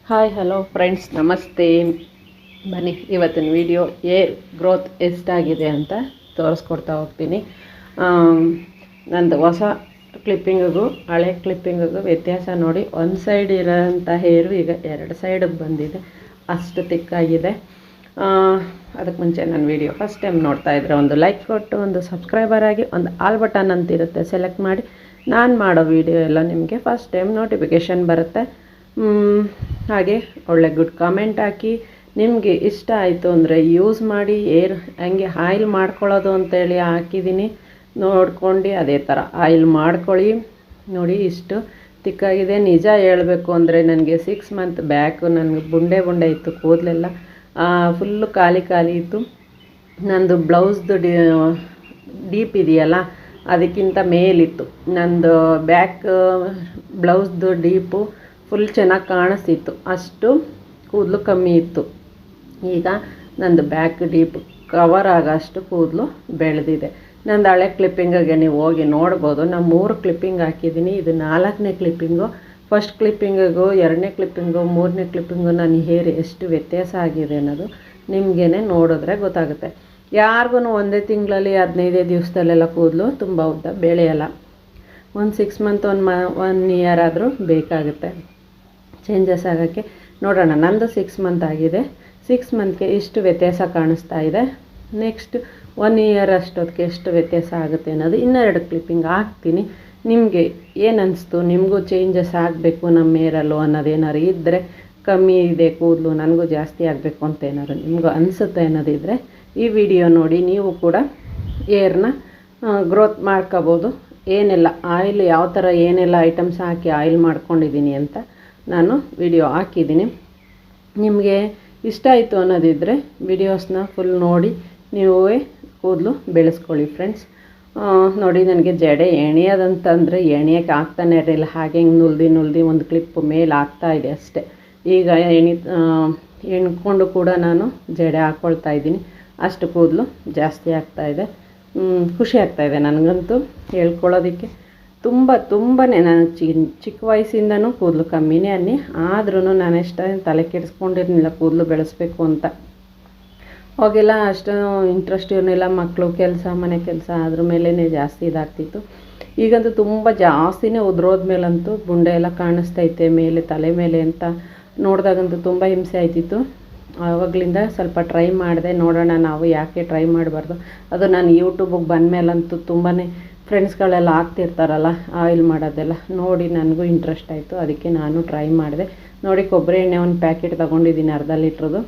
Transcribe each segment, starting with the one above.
Hi hello friends, ನಮಸ್ತೆ. ಬನ್ನಿ ಇವತ್ತಿನ ವಿಡಿಯೋ ಏರ್ ಗ್ರೋತ್ ಎಷ್ಟಾಗಿದೆ ಅಂತ ತೋರಿಸ್ಕೊಡ್ತಾ ಹೋಗ್ತೀನಿ. ನಂದು ಹೊಸ ಕ್ಲಿಪ್ಪಿಂಗಿಗೂ ಹಳೆ ಕ್ಲಿಪ್ಪಿಂಗಿಗೂ ವ್ಯತ್ಯಾಸ ನೋಡಿ. ಒಂದು ಸೈಡ್ ಇರೋಂಥ ಹೇರು ಈಗ ಎರಡು ಸೈಡಿಗೆ ಬಂದಿದೆ, ಅಷ್ಟು ತಿಕ್ಕಾಗಿದೆ. ಅದಕ್ಕೆ ಮುಂಚೆ ನನ್ನ ವಿಡಿಯೋ ಫಸ್ಟ್ ಟೈಮ್ ನೋಡ್ತಾ ಇದ್ದರೆ ಒಂದು ಲೈಕ್ ಕೊಟ್ಟು ಒಂದು ಸಬ್ಸ್ಕ್ರೈಬರ್ ಆಗಿ, ಒಂದು ಆಲ್ ಬಟನ್ ಅಂತಿರುತ್ತೆ ಸೆಲೆಕ್ಟ್ ಮಾಡಿ. ನಾನು ಮಾಡೋ ವಿಡಿಯೋ ಎಲ್ಲ ನಿಮಗೆ ಫಸ್ಟ್ ಟೈಮ್ ನೋಟಿಫಿಕೇಷನ್ ಬರುತ್ತೆ. ಹಾಗೆ ಒಳ್ಳೆ ಗುಡ್ ಕಾಮೆಂಟ್ ಹಾಕಿ. ನಿಮಗೆ ಇಷ್ಟ ಆಯಿತು ಅಂದರೆ ಯೂಸ್ ಮಾಡಿ. ಹಂಗೆ ಆಯಿಲ್ ಮಾಡ್ಕೊಳ್ಳೋದು ಅಂತೇಳಿ ಹಾಕಿದ್ದೀನಿ, ನೋಡ್ಕೊಂಡು ಅದೇ ಥರ ಆಯಿಲ್ ಮಾಡ್ಕೊಳ್ಳಿ. ನೋಡಿ ಇಷ್ಟು ತಿಕ್ಕಾಗಿದೆ. ನಿಜ ಹೇಳಬೇಕು ಅಂದರೆ ನನಗೆ 6 ಮಂತ್ ಬ್ಯಾಕು ನನಗೆ ಬುಂಡೆ ಇತ್ತು, ಕೂದಲೆಲ್ಲ ಫುಲ್ಲು ಖಾಲಿ ಇತ್ತು. ನಂದು ಬ್ಲೌಸ್ದು ಡೀಪ್ ಇದೆಯಲ್ಲ ಅದಕ್ಕಿಂತ ಮೇಲಿತ್ತು. ನಂದು ಬ್ಯಾಕ್ ಬ್ಲೌಸ್ದು ಡೀಪು ಫುಲ್ ಚೆನ್ನಾಗಿ ಕಾಣಿಸ್ತಿತ್ತು, ಅಷ್ಟು ಕೂದಲು ಕಮ್ಮಿ ಇತ್ತು. ಈಗ ನಂದು ಬ್ಯಾಕ್ ಡೀಪ್ ಕವರ್ ಆಗೋಷ್ಟು ಕೂದಲು ಬೆಳೆದಿದೆ. ನಂದು ಹಳೆ ಕ್ಲಿಪ್ಪಿಂಗಿಗೆ ನೀವು ಹೋಗಿ ನೋಡ್ಬೋದು. ನಾನು 3 ಕ್ಲಿಪ್ಪಿಂಗ್ ಹಾಕಿದ್ದೀನಿ, ಇದು 4ನೇ ಕ್ಲಿಪ್ಪಿಂಗು. ಫಸ್ಟ್ ಕ್ಲಿಪ್ಪಿಂಗಿಗೂ 2ನೇ ಕ್ಲಿಪ್ಪಿಂಗು 3ನೇ ಕ್ಲಿಪ್ಪಿಂಗು ನನ್ನ ಹೇರ್ ಎಷ್ಟು ವ್ಯತ್ಯಾಸ ಆಗಿದೆ ಅನ್ನೋದು ನಿಮಗೇ ನೋಡಿದ್ರೆ ಗೊತ್ತಾಗುತ್ತೆ. ಯಾರಿಗೂ ಒಂದೇ ತಿಂಗಳಲ್ಲಿ 15 ದಿವಸದಲ್ಲೆಲ್ಲ ಕೂದಲು ತುಂಬ ಉದ್ದ ಬೆಳೆಯಲ್ಲ. ಒಂದು 6 ಮಂತ್ 1 ಇಯರ್ ಆದರೂ ಬೇಕಾಗುತ್ತೆ ಚೇಂಜಸ್ ಆಗೋಕ್ಕೆ. ನೋಡೋಣ, ನಂದು 6 ಮಂತ್ ಆಗಿದೆ. 6 ಮಂತ್ಗೆ ಇಷ್ಟು ವ್ಯತ್ಯಾಸ ಕಾಣಿಸ್ತಾ ಇದೆ. ನೆಕ್ಸ್ಟ್ 1 ಇಯರ್ ಅಷ್ಟೊತ್ತಿಗೆ ಎಷ್ಟು ವ್ಯತ್ಯಾಸ ಆಗುತ್ತೆ ಅನ್ನೋದು ಇನ್ನೆರಡು ಕ್ಲಿಪ್ಪಿಂಗ್ ಹಾಕ್ತೀನಿ. ನಿಮಗೆ ಏನು ಅನ್ನಿಸ್ತು, ನಿಮಗೂ ಚೇಂಜಸ್ ಆಗಬೇಕು ನಮ್ಮ ಹೇರಲ್ಲೋ ಅನ್ನೋದೇನಾದ್ರು ಇದ್ದರೆ, ಕಮ್ಮಿ ಇದೆ ಕೂದಲು ನನಗೂ ಜಾಸ್ತಿ ಆಗಬೇಕು ಅಂತ ಏನಾದ್ರು ನಿಮಗೂ ಅನಿಸುತ್ತೆ ಅನ್ನೋದಿದ್ದರೆ ಈ ವಿಡಿಯೋ ನೋಡಿ ನೀವು ಕೂಡ ಹೇರ್ನ ಗ್ರೋತ್ ಮಾಡ್ಕೋಬೋದು. ಏನೆಲ್ಲ ಆಯಿಲ್, ಯಾವ ಥರ ಏನೆಲ್ಲ ಐಟಮ್ಸ್ ಹಾಕಿ ಆಯಿಲ್ ಮಾಡ್ಕೊಂಡಿದ್ದೀನಿ ಅಂತ ನಾನು ವಿಡಿಯೋ ಹಾಕಿದ್ದೀನಿ. ನಿಮಗೆ ಇಷ್ಟ ಆಯಿತು ಅನ್ನೋದಿದ್ದರೆ ವಿಡಿಯೋಸ್ನ ಫುಲ್ ನೋಡಿ ನೀವೇ ಕೂದಲು ಬೆಳೆಸ್ಕೊಳ್ಳಿ ಫ್ರೆಂಡ್ಸ್. ನೋಡಿ, ನನಗೆ ಜಡೆ ಎಣೆಯೋದಂತಂದರೆ ಎಣೆಯೋಕ್ಕೆ ಆಗ್ತಾನೆ ಇರಲಿಲ್ಲ. ಹಾಗೆ ಹಿಂಗೆ ನುಲ್ದಿ ಒಂದು ಕ್ಲಿಪ್ ಮೇಲೆ ಆಗ್ತಾಯಿದೆ ಅಷ್ಟೇ. ಈಗ ಎಣ್ಕೊಂಡು ಕೂಡ ನಾನು ಜಡೆ ಹಾಕ್ಕೊಳ್ತಾ ಇದ್ದೀನಿ, ಅಷ್ಟು ಕೂದಲು ಜಾಸ್ತಿ ಆಗ್ತಾಯಿದೆ. ಖುಷಿ ಆಗ್ತಾಯಿದೆ ನನಗಂತೂ ಹೇಳ್ಕೊಳ್ಳೋದಕ್ಕೆ. ತುಂಬಾ ನಾನು ಚಿಕ್ಕ ವಯಸ್ಸಿಂದನೂ ಕೂದಲು ಕಮ್ಮಿನೇ ಅನ್ನಿ, ಆದ್ರೂ ನಾನು ಎಷ್ಟೇನು ತಲೆ ಕೆಡಿಸ್ಕೊಂಡಿರಲಿಲ್ಲ ಕೂದಲು ಬೆಳೆಸ್ಬೇಕು ಅಂತ. ಅವಾಗೆಲ್ಲ ಅಷ್ಟು ಇಂಟ್ರೆಸ್ಟ್ ಇರಲಿಲ್ಲ. ಮಕ್ಕಳು ಕೆಲಸ, ಮನೆ ಕೆಲಸ ಅದ್ರ ಮೇಲೇ ಜಾಸ್ತಿ ಇದಾಗ್ತಿತ್ತು. ಈಗಂತೂ ತುಂಬ ಜಾಸ್ತಿನೇ ಉದುರೋದ್ಮೇಲಂತೂ ಬುಂಡೆ ಎಲ್ಲ ಕಾಣಿಸ್ತೈತೆ ಮೇಲೆ, ತಲೆ ಮೇಲೆ ಅಂತ ನೋಡಿದಾಗಂತೂ ತುಂಬ ಹಿಂಸೆ ಆಯ್ತಿತ್ತು. ಆವಾಗಲಿಂದ ಸ್ವಲ್ಪ ಟ್ರೈ ಮಾಡಿದೆ. ನೋಡೋಣ, ನಾವು ಯಾಕೆ ಟ್ರೈ ಮಾಡಬಾರ್ದು. ಅದು ನಾನು ಯೂಟ್ಯೂಬಿಗೆ ಬಂದಮೇಲಂತೂ ತುಂಬಾ ಫ್ರೆಂಡ್ಸ್ಗಳೆಲ್ಲ ಆಗ್ತಿರ್ತಾರಲ್ಲ ಆಯಿಲ್ ಮಾಡೋದೆಲ್ಲ ನೋಡಿ ನನಗೂ ಇಂಟ್ರೆಸ್ಟ್ ಆಯಿತು. ಅದಕ್ಕೆ ನಾನು ಟ್ರೈ ಮಾಡಿದೆ. ನೋಡಿ, ಕೊಬ್ಬರಿ ಎಣ್ಣೆ ಒಂದು ಪ್ಯಾಕೆಟ್ ತೊಗೊಂಡಿದ್ದೀನಿ, ಅರ್ಧ ಲೀಟ್ರದು.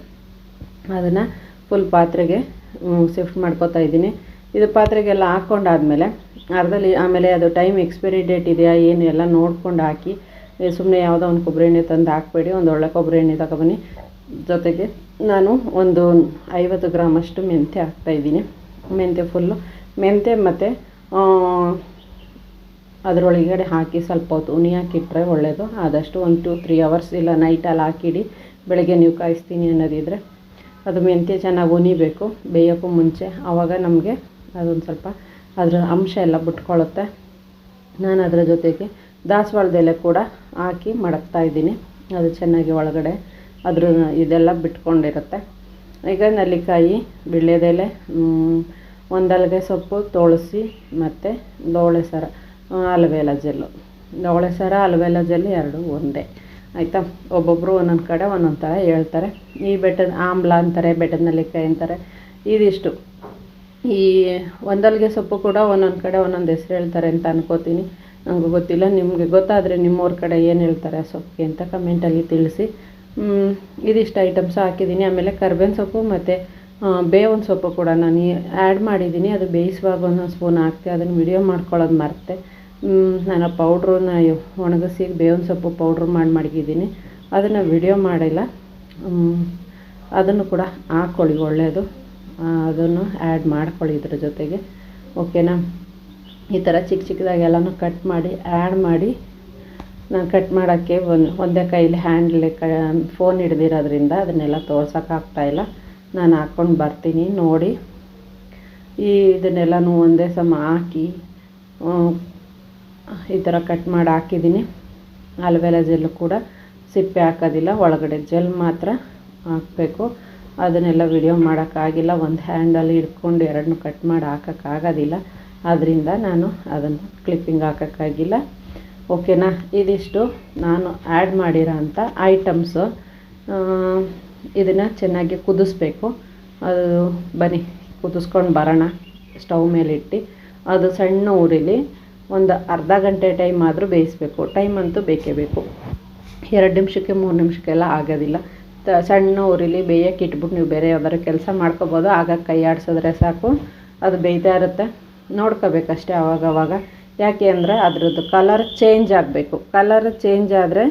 ಅದನ್ನು ಫುಲ್ ಪಾತ್ರೆಗೆ ಶಿಫ್ಟ್ ಮಾಡ್ಕೊತಾ ಇದ್ದೀನಿ. ಇದು ಪಾತ್ರೆಗೆಲ್ಲ ಹಾಕ್ಕೊಂಡಾದ್ಮೇಲೆ ಆಮೇಲೆ ಅದು ಟೈಮ್ ಎಕ್ಸ್ಪೈರಿ ಡೇಟ್ ಇದೆಯಾ ಏನು ಎಲ್ಲ ನೋಡ್ಕೊಂಡು ಹಾಕಿ. ಸುಮ್ಮನೆ ಯಾವುದೋ ಒಂದು ಕೊಬ್ಬರಿ ಎಣ್ಣೆ ತಂದು ಹಾಕ್ಬೇಡಿ, ಒಂದು ಒಳ್ಳೆ ಕೊಬ್ಬರಿ ಎಣ್ಣೆ ತಗೊಬನ್ನಿ. ಜೊತೆಗೆ ನಾನು ಒಂದು 50 ಗ್ರಾಮಷ್ಟು ಮೆಂತ್ಯ ಹಾಕ್ತಾಯಿದ್ದೀನಿ. ಮೆಂತ್ಯ ಫುಲ್ಲು ಮೆಂತ್ಯ ಮತ್ತು ಅದರೊಳಗಡೆ ಹಾಕಿ ಸ್ವಲ್ಪ ಹೊತ್ತು ಉನಿ ಹಾಕಿಟ್ರೆ ಒಳ್ಳೆಯದು. ಆದಷ್ಟು 1-3 ಅವರ್ಸ್ ಇಲ್ಲ ನೈಟಲ್ಲಿ ಹಾಕಿಡಿ. ಬೆಳಗ್ಗೆ ನೀವು ಕಾಯಿಸ್ತೀನಿ ಅನ್ನೋದಿದ್ದರೆ ಅದು ಮೆಂತ್ಯ ಚೆನ್ನಾಗಿ ಉನಿಬೇಕು ಬೇಯೋಕ್ಕೂ ಮುಂಚೆ. ಆವಾಗ ನಮಗೆ ಅದೊಂದು ಸ್ವಲ್ಪ ಅದರ ಅಂಶ ಎಲ್ಲ ಬಿಟ್ಕೊಳ್ಳುತ್ತೆ. ನಾನು ಅದರ ಜೊತೆಗೆ ದಾಸವಾಳದ ಎಲೆ ಕೂಡ ಹಾಕಿ ಮಡಗ್ತಾಯಿದ್ದೀನಿ. ಅದು ಚೆನ್ನಾಗಿ ಒಳಗಡೆ ಅದ್ರ ಇದೆಲ್ಲ ಬಿಟ್ಕೊಂಡಿರುತ್ತೆ. ಈಗ ನೆಲ್ಲಿಕಾಯಿ, ವೀಳ್ಯದೆಲೆ, ಒಂದಲ್ಗೆ ಸೊಪ್ಪು, ತುಳಸಿ ಮತ್ತು ಲೋಳೆ ಸರ, ಅಲೋವೆರಾ ಜೆಲ್ಲು. ಲೋಳೆ ಸರ, ಅಲೋವೆರಾ ಜೆಲ್ಲು ಎರಡು ಒಂದೇ ಆಯಿತಾ. ಒಬ್ಬೊಬ್ಬರು ಒಂದೊಂದು ಕಡೆ ಒಂದೊಂದು ಥರ ಹೇಳ್ತಾರೆ. ಈ ಬೆಟ್ಟದ ಆಮ್ಲ ಅಂತಾರೆ, ಬೆಟ್ಟದ ನೆಲ್ಲಿಕಾಯಿ ಅಂತಾರೆ. ಇದಿಷ್ಟು ಈ ಒಂದಲ್ಗೆ ಸೊಪ್ಪು ಕೂಡ ಒಂದೊಂದು ಕಡೆ ಒಂದೊಂದು ಹೆಸ್ರು ಹೇಳ್ತಾರೆ ಅಂತ ಅನ್ಕೋತೀನಿ. ನನಗೂ ಗೊತ್ತಿಲ್ಲ. ನಿಮಗೆ ಗೊತ್ತಾದರೆ ನಿಮ್ಮೂರ ಕಡೆ ಏನು ಹೇಳ್ತಾರೆ ಸೊಪ್ಪಿಗೆ ಅಂತ ಕಮೆಂಟಲ್ಲಿ ತಿಳಿಸಿ. ಇದಿಷ್ಟು ಐಟಮ್ಸ್ ಹಾಕಿದ್ದೀನಿ. ಆಮೇಲೆ ಕರ್ಬೇವಿನ ಸೊಪ್ಪು ಮತ್ತು ಬೇವಿನ ಸೊಪ್ಪು ಕೂಡ ನಾನು ಆ್ಯಡ್ ಮಾಡಿದ್ದೀನಿ. ಅದು ಬೇಯಿಸುವಾಗ ಒಂದೊಂದು ಸ್ಪೂನ್ ಹಾಕ್ತೆ, ಅದನ್ನು ವಿಡಿಯೋ ಮಾಡ್ಕೊಳ್ಳೋದು ಮರೆತೆ. ನಾನು ಪೌಡ್ರನ್ನ ಒಣಗಿಸಿ ಬೇವಿನ ಸೊಪ್ಪು ಪೌಡ್ರ್ ಮಡಗಿದ್ದೀನಿ, ಅದನ್ನು ವಿಡಿಯೋ ಮಾಡಿಲ್ಲ. ಅದನ್ನು ಕೂಡ ಹಾಕ್ಕೊಳ್ಳಿ, ಒಳ್ಳೆಯದು. ಅದನ್ನು ಆ್ಯಡ್ ಮಾಡ್ಕೊಳ್ಳಿ ಇದ್ರ ಜೊತೆಗೆ, ಓಕೆನಾ. ಈ ಥರ ಚಿಕ್ಕದಾಗೆಲ್ಲನೂ ಕಟ್ ಮಾಡಿ ಆ್ಯಡ್ ಮಾಡಿ. ನಾನು ಕಟ್ ಮಾಡೋಕ್ಕೆ ಒಂದೇ ಕೈಲಿ ಹ್ಯಾಂಡ್ಲಿ ಫೋನ್ ಹಿಡ್ದಿರೋದ್ರಿಂದ ಅದನ್ನೆಲ್ಲ ತೋರ್ಸೋಕ್ಕಾಗ್ತಾಯಿಲ್ಲ. ನಾನು ಹಾಕ್ಕೊಂಡು ಬರ್ತೀನಿ ನೋಡಿ. ಇದನ್ನೆಲ್ಲನೂ ಒಂದೇ ಸಮ ಹಾಕಿ ಈ ಥರ ಕಟ್ ಮಾಡಿ ಹಾಕಿದ್ದೀನಿ. ಅಲೋವೆರಾ ಜೆಲ್ಲು ಕೂಡ ಸಿಪ್ಪೆ ಹಾಕೋದಿಲ್ಲ, ಒಳಗಡೆ ಜೆಲ್ ಮಾತ್ರ ಹಾಕಬೇಕು. ಅದನ್ನೆಲ್ಲ ವಿಡಿಯೋ ಮಾಡೋಕ್ಕಾಗಿಲ್ಲ, ಒಂದು ಹ್ಯಾಂಡಲ್ಲಿ ಹಿಡ್ಕೊಂಡು ಎರಡನ್ನೂ ಕಟ್ ಮಾಡಿ ಹಾಕೋಕ್ಕಾಗೋದಿಲ್ಲ. ಆದ್ದರಿಂದ ನಾನು ಅದನ್ನು ಕ್ಲಿಪ್ಪಿಂಗ್ ಹಾಕೋಕ್ಕಾಗಿಲ್ಲ. ಓಕೆನಾ. ಇದಿಷ್ಟು ನಾನು ಆ್ಯಡ್ ಮಾಡಿರೋ ಅಂಥ ಐಟಮ್ಸು. ಇದನ್ನು ಚೆನ್ನಾಗಿ ಕುದಿಸ್ಬೇಕು. ಅದು ಬನ್ನಿ ಕುದಿಸ್ಕೊಂಡು ಬರೋಣ. ಸ್ಟವ್ ಮೇಲಿಟ್ಟು ಅದು ಸಣ್ಣ ಉರಿಲಿ ಒಂದು ಅರ್ಧ ಗಂಟೆ ಟೈಮ್ ಆದರೂ ಬೇಯಿಸಬೇಕು. ಟೈಮ್ ಅಂತೂ ಬೇಕೇ ಬೇಕು. 2 ನಿಮಿಷಕ್ಕೆ 3 ನಿಮಿಷಕ್ಕೆಲ್ಲ ಆಗೋದಿಲ್ಲ. ಸಣ್ಣ ಉರಿಲಿ ಬೇಯಕ್ಕೆ ಇಟ್ಬಿಟ್ಟು ನೀವು ಬೇರೆ ಯಾವ್ದಾದ್ರು ಕೆಲಸ ಮಾಡ್ಕೋಬೋದು. ಆಗ ಕೈ ಆಡಿಸಿದ್ರೆ ಸಾಕು, ಅದು ಬೇಯ್ತಾ ಇರುತ್ತೆ. ನೋಡ್ಕೋಬೇಕಷ್ಟೇ ಆವಾಗವಾಗ. ಯಾಕೆ ಅಂದರೆ ಅದರದ್ದು ಕಲರ್ ಚೇಂಜ್ ಆಗಬೇಕು. ಕಲರ್ ಚೇಂಜ್ ಆದರೆ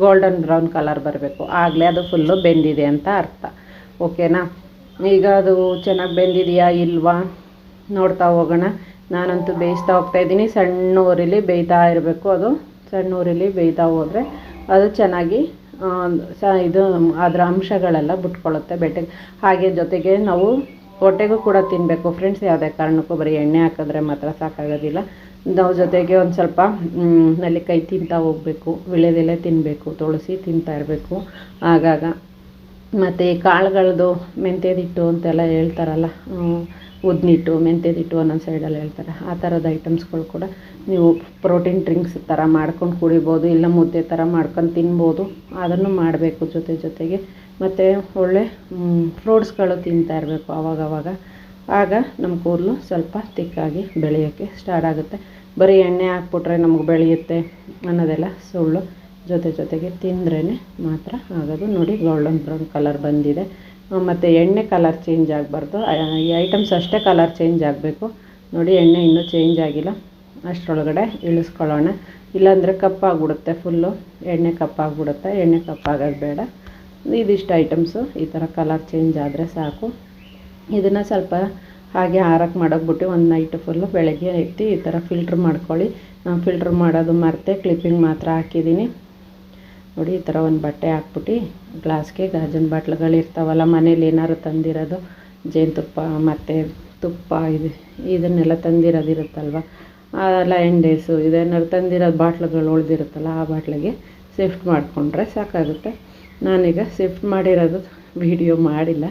ಗೋಲ್ಡನ್ ಬ್ರೌನ್ ಕಲರ್ ಬರಬೇಕು, ಆಗಲೇ ಅದು ಫುಲ್ಲು ಬೆಂದಿದೆ ಅಂತ ಅರ್ಥ. ಓಕೆನಾ. ಈಗ ಅದು ಚೆನ್ನಾಗಿ ಬೆಂದಿದೆಯಾ ಇಲ್ವಾ ನೋಡ್ತಾ ಹೋಗೋಣ. ನಾನಂತೂ ಬೇಯಿಸ್ತಾ ಹೋಗ್ತಾಯಿದ್ದೀನಿ. ಸಣ್ಣ ಉರಿಲಿ ಬೇಯ್ತಾ ಇರಬೇಕು. ಅದು ಸಣ್ಣ ಉರಿಲಿ ಬೇಯ್ತಾ ಹೋದರೆ ಅದು ಚೆನ್ನಾಗಿ ಇದು ಅದರ ಅಂಶಗಳೆಲ್ಲ ಬಿಟ್ಕೊಳ್ಳುತ್ತೆ ಬೆಟ್ಟಗೆ. ಹಾಗೆ ಜೊತೆಗೆ ನಾವು ಹೊಟ್ಟೆಗೂ ಕೂಡ ತಿನ್ನಬೇಕು ಫ್ರೆಂಡ್ಸ್. ಯಾವುದೇ ಕಾರಣಕ್ಕೂ ಬರೀ ಎಣ್ಣೆ ಹಾಕಿದ್ರೆ ಮಾತ್ರ ಸಾಕಾಗೋದಿಲ್ಲ. ನಾವು ಜೊತೆಗೆ ಒಂದು ಸ್ವಲ್ಪ ನೆಲ್ಲಿಕಾಯಿ ತಿಂತಾ ಹೋಗಬೇಕು, ವೀಳ್ಯದೆಲೆ ತಿನ್ನಬೇಕು, ತುಳಸಿ ತಿಂತಾ ಇರಬೇಕು ಆಗಾಗ. ಮತ್ತು ಈ ಕಾಳುಗಳದ್ದು ಮೆಂತ್ಯದಿಟ್ಟು ಅಂತೆಲ್ಲ ಹೇಳ್ತಾರಲ್ಲ, ಉದ್ನಿಟ್ಟು ಮೆಂತ್ಯದಿಟ್ಟು ಒಂದೊಂದು ಸೈಡಲ್ಲಿ ಹೇಳ್ತಾರೆ. ಆ ಥರದ ಐಟಮ್ಸ್ಗಳು ಕೂಡ ನೀವು ಪ್ರೋಟೀನ್ ಡ್ರಿಂಕ್ಸ್ ಥರ ಮಾಡ್ಕೊಂಡು ಕುಡಿಬೋದು, ಇಲ್ಲ ಮುದ್ದೆ ಥರ ಮಾಡ್ಕೊಂಡು ತಿನ್ಬೋದು. ಅದನ್ನು ಮಾಡಬೇಕು ಜೊತೆಗೆ. ಮತ್ತು ಒಳ್ಳೆ ಫ್ರೂಟ್ಸ್ಗಳು ತಿಂತಾ ಇರಬೇಕು ಆವಾಗವಾಗ. ಆಗ ನಮ್ಮ ಕೂದಲು ಸ್ವಲ್ಪ ತಿಕ್ಕಾಗಿ ಬೆಳೆಯೋಕ್ಕೆ ಸ್ಟಾರ್ಟ್ ಆಗುತ್ತೆ. ಬರೀ ಎಣ್ಣೆ ಹಾಕ್ಬಿಟ್ರೆ ನಮಗೆ ಬೆಳೆಯುತ್ತೆ ಅನ್ನೋದೆಲ್ಲ ಸುಳ್ಳು. ಜೊತೆಗೆ ತಿಂದ್ರೇ ಮಾತ್ರ ಆಗೋದು. ನೋಡಿ ಗೋಲ್ಡನ್ ಬ್ರೌನ್ ಕಲರ್ ಬಂದಿದೆ. ಮತ್ತು ಎಣ್ಣೆ ಕಲರ್ ಚೇಂಜ್ ಆಗಬಾರ್ದು. ಈ ಐಟಮ್ಸ್ ಅಷ್ಟೇ ಕಲರ್ ಚೇಂಜ್ ಆಗಬೇಕು. ನೋಡಿ ಎಣ್ಣೆ ಇನ್ನೂ ಚೇಂಜ್ ಆಗಿಲ್ಲ. ಅಷ್ಟರೊಳಗಡೆ ಇಳಿಸ್ಕೊಳ್ಳೋಣ, ಇಲ್ಲಾಂದರೆ ಕಪ್ಪಾಗ್ಬಿಡುತ್ತೆ ಫುಲ್ಲು. ಎಣ್ಣೆ ಕಪ್ಪಾಗ್ಬಿಡುತ್ತೆ. ಎಣ್ಣೆ ಕಪ್ಪಾಗೋದು ಬೇಡ. ಇದಿಷ್ಟು ಐಟಮ್ಸು ಈ ಥರ ಕಲರ್ ಚೇಂಜ್ ಆದರೆ ಸಾಕು. ಇದನ್ನು ಸ್ವಲ್ಪ ಹಾಗೆ ಆರಕ್ಕೆ ಮಾಡೋಕ್ಬಿಟ್ಟು ಒಂದು ನೈಟ್ ಫುಲ್ಲು ಬೆಳಗ್ಗೆ ಎತ್ತಿ ಈ ಥರ ಫಿಲ್ಟ್ರ್ ಮಾಡ್ಕೊಳ್ಳಿ. ನಾನು ಫಿಲ್ಟ್ರ್ ಮಾಡೋದು ಮರೆತೆ ಕ್ಲಿಪ್ಪಿಂಗ್ ಮಾತ್ರ ಹಾಕಿದ್ದೀನಿ. ನೋಡಿ ಈ ಥರ ಒಂದು ಬಟ್ಟೆ ಹಾಕ್ಬಿಟ್ಟು ಗ್ಲಾಸ್ಗೆ ಗಾಜಿನ ಬಾಟ್ಲುಗಳಿರ್ತಾವಲ್ಲ ಮನೇಲಿ ಏನಾದ್ರು ತಂದಿರೋದು, ಜೇನುತುಪ್ಪ ಮತ್ತು ತುಪ್ಪ ಇದನ್ನೆಲ್ಲ ತಂದಿರೋದಿರುತ್ತಲ್ವ, ಲಯನ್ ಡೇಸು ಇದೇನಾದ್ರು ತಂದಿರೋದು ಬಾಟ್ಲುಗಳು ಉಳಿದಿರುತ್ತಲ್ಲ ಆ ಬಾಟ್ಲಿಗೆ ಶಿಫ್ಟ್ ಮಾಡಿಕೊಂಡ್ರೆ ಸಾಕಾಗುತ್ತೆ. ನಾನೀಗ ಶಿಫ್ಟ್ ಮಾಡಿರೋದು ವಿಡಿಯೋ ಮಾಡಿಲ್ಲ,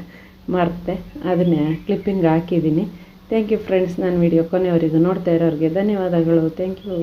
ಮರೆತೆ ಅದನ್ನೇ ಕ್ಲಿಪ್ಪಿಂಗ್ ಹಾಕಿದ್ದೀನಿ. Thank you friends. ನನ್ನ ವಿಡಿಯೋ ಕೊನೆಯವರೆಗೂ ನೋಡ್ತಾ ಇರೋರಿಗೆ ಧನ್ಯವಾದಗಳು. Thank you.